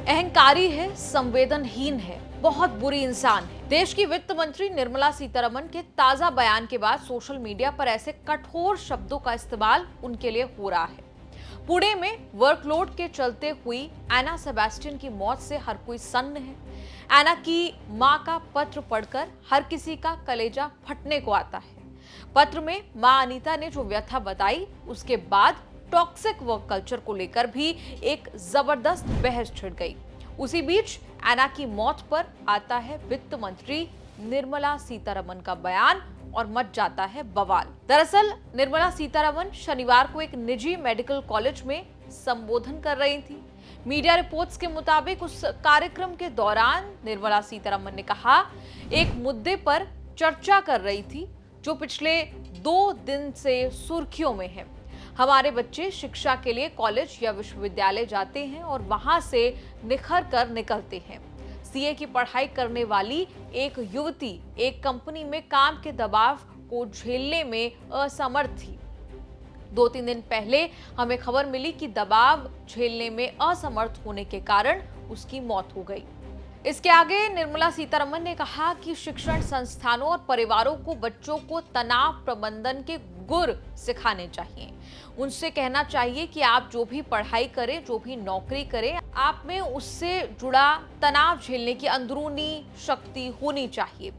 अहंकारी है, संवेदनहीन है, बहुत बुरी इंसान है। देश की वित्त मंत्री निर्मला सीतारमण के ताजा बयान के बाद सोशल मीडिया पर ऐसे कठोर शब्दों का इस्तेमाल उनके लिए हो रहा है। पुणे में वर्कलोड के चलते हुई एना सेबेस्टियन की मौत से हर कोई सन्न है। एना की मां का पत्र पढ़कर हर किसी का कलेजा फटने को आता है। पत्र में मां अनीता ने जो व्यथा बताई, उसके बाद टॉक्सिक वर्क कल्चर को लेकर भी एक जबरदस्त बहस छिड़ गई। उसी बीच एना की मौत पर आता है वित्त मंत्री निर्मला सीतारमण का बयान और मच जाता है बवाल। दरअसल निर्मला सीतारमण शनिवार को एक निजी मेडिकल कॉलेज में संबोधन कर रही थी। मीडिया रिपोर्ट्स के मुताबिक उस कार्यक्रम के दौरान निर्मला सीतारमण ने कहा, एक मुद्दे पर चर्चा कर रही थी जो पिछले 2 दिन से सुर्खियों में है। हमारे बच्चे शिक्षा के लिए कॉलेज या विश्वविद्यालय जाते हैं और वहां से निखर कर निकलते हैं। सीए की पढ़ाई करने वाली एक युवती एक कंपनी में काम के दबाव को झेलने में असमर्थ थी। 2-3 दिन पहले हमें खबर मिली कि दबाव झेलने में असमर्थ होने के कारण उसकी मौत हो गई। इसके आगे निर्मला सीतारमण ने कहा कि शिक्षण संस्थानों और परिवारों को बच्चों को तनाव प्रबंधन के गुर सिखाने चाहिए। उनसे कहना चाहिए कि आप जो भी पढ़ाई करें, जो भी नौकरी करें, आप में उससे जुड़ा तनाव झेलने की अंदरूनी शक्ति होनी चाहिए।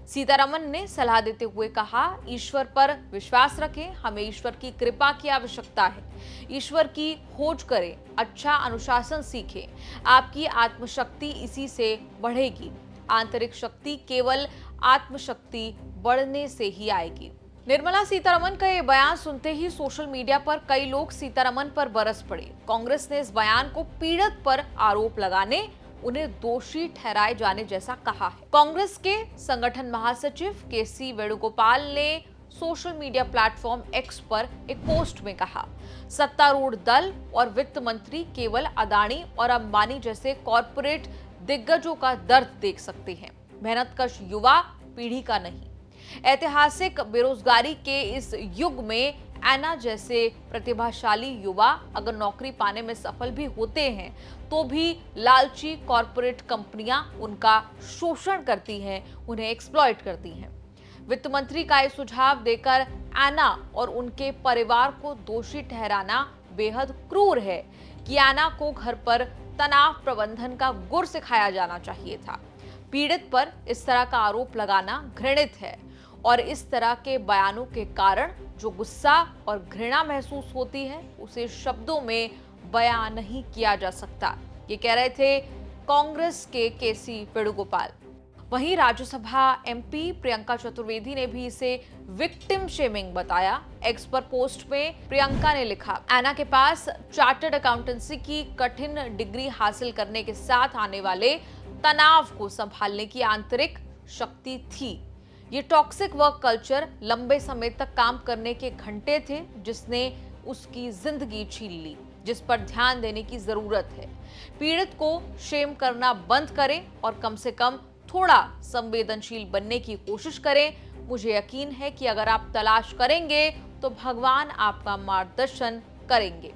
सीतारमण ने सलाह देते हुए कहा, ईश्वर पर विश्वास रखें, हमें ईश्वर की कृपा की आवश्यकता है। ईश्वर की खोज करें, अच्छा अनुशासन सीखें, आपकी आत्मशक्ति इसी से बढ़ेगी। आंतरिक शक्ति केवल आत्मशक्ति बढ़ने से ही आएगी। निर्मला सीतारमण का ये बयान सुनते ही सोशल मीडिया पर कई लोग सीतारमण पर बरस पड़े। कांग्रेस ने इस बयान को पीड़ित पर आरोप लगाने, उन्हें दोषी ठहराए जाने जैसा कहा है। कांग्रेस के संगठन महासचिव केसी वेणुगोपाल ने सोशल मीडिया प्लेटफॉर्म एक्स पर एक पोस्ट में कहा, सत्तारूढ़ दल और वित्त मंत्री केवल अदानी और अंबानी जैसे कॉरपोरेट दिग्गजों का दर्द देख सकते हैं, मेहनतकश युवा पीढ़ी का नहीं। ऐतिहासिक बेरोजगारी के इस युग में एना जैसे प्रतिभाशाली युवा अगर नौकरी पाने में सफल भी होते हैं तो भी लालची कॉरपोरेट कंपनियां उनका शोषण करती हैं, उन्हें एक्सप्लॉइट करती हैं। वित्त मंत्री का ये सुझाव देकर एना और उनके परिवार को दोषी ठहराना बेहद क्रूर है कि एना को घर पर तनाव प्रबंधन का गुर सिखाया जाना चाहिए था। पीड़ित पर इस तरह का आरोप लगाना घृणित है और इस तरह के बयानों के कारण जो गुस्सा और घृणा महसूस होती है उसे शब्दों में बयान नहीं किया जा सकता। ये कह रहे थे कांग्रेस के केसी वेणुगोपाल। वहीं राज्यसभा एमपी प्रियंका चतुर्वेदी ने भी इसे विक्टिम शेमिंग बताया। एक्स पर पोस्ट में प्रियंका ने लिखा, एना के पास चार्टर्ड अकाउंटेंसी की कठिन डिग्री हासिल करने के साथ आने वाले तनाव को संभालने की आंतरिक शक्ति थी। ये टॉक्सिक वर्क कल्चर लंबे समय तक काम करने के घंटे थे जिसने उसकी जिंदगी छीन ली, जिस पर ध्यान देने की जरूरत है। पीड़ित को शेम करना बंद करें और कम से कम थोड़ा संवेदनशील बनने की कोशिश करें। मुझे यकीन है कि अगर आप तलाश करेंगे तो भगवान आपका मार्गदर्शन करेंगे।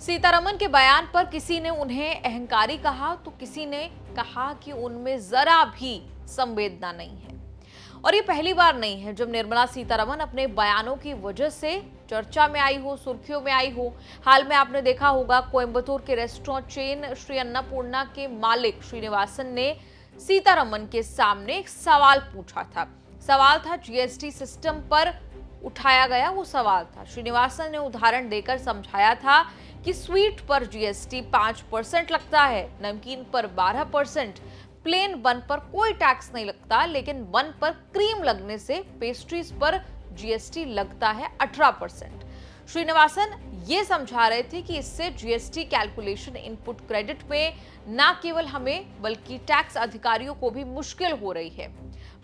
सीतारमण के बयान पर किसी ने उन्हें अहंकारी कहा तो किसी ने कहा कि उनमें जरा भी संवेदना नहीं है। और ये पहली बार नहीं है जब निर्मला सीतारमण अपने बयानों की वजह से चर्चा में आई हो, सुर्खियों में आई हो। हाल में आपने देखा होगा कोयंबटूर के रेस्टोरेंट चेन श्री अन्नपूर्णा के मालिक श्रीनिवासन ने सीतारमण के सामने एक सवाल पूछा था। सवाल था जीएसटी सिस्टम पर उठाया गया वो सवाल था। श्रीनिवासन ने उदाहरण देकर समझाया था कि स्वीट पर जीएसटी 5% लगता है, नमकीन पर 12%, प्लेन बन पर कोई टैक्स नहीं लगता, लेकिन बन पर क्रीम लगने से पेस्ट्रीज पर जीएसटी लगता है 18%। श्रीनिवासन ये समझा रहे थे कि इससे जीएसटी कैलकुलेशन इनपुट क्रेडिट में न केवल हमें बल्कि टैक्स अधिकारियों को भी मुश्किल हो रही है।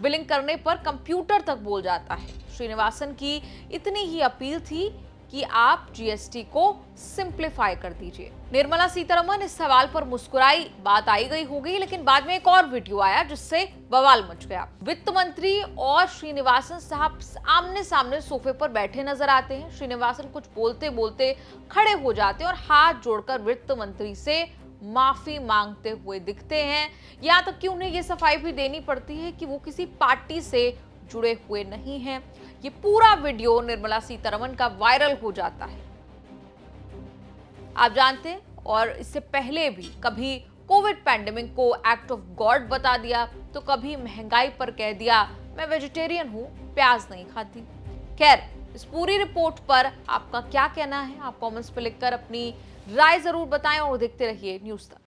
बिलिंग करने पर कंप्यूटर तक बोल जाता है। श्रीनिवासन की इतनी ही अपील थी कि आप जीएसटी को सिंप्लीफाई कर दीजिए। निर्मला सीतारमण इस सवाल पर मुस्कुराई, बात आई गई हो गई, लेकिन बाद में एक और वीडियो आया जिससे बवाल मच गया। वित्त मंत्री और श्रीनिवासन साहब आमने सामने सोफे पर बैठे नजर आते हैं। श्रीनिवासन कुछ बोलते बोलते खड़े हो जाते हैं और हाथ जोड़कर वित्त मंत्री से माफी मांगते हुए दिखते हैं। यहाँ तक कि उन्हें ये सफाई भी देनी पड़ती है कि वो किसी पार्टी से जुड़े हुए नहीं हैं। ये पूरा वीडियो निर्मला सीतारमण का वायरल हो जाता है। आप जानते हैं, और इससे पहले भी कभी कोविड पैंडेमिक को एक्ट ऑफ गॉड बता दिया, तो कभी महंगाई पर कह दिया मैं वेजिटेरियन हूं, प्याज नहीं खाती। खैर, इस पूरी रिपोर्ट पर आपका क्या कहना है? आप कमेंट्स पर लिखकर अपनी राय जरूर बताएं और देखते रहिए न्यूज़ तक।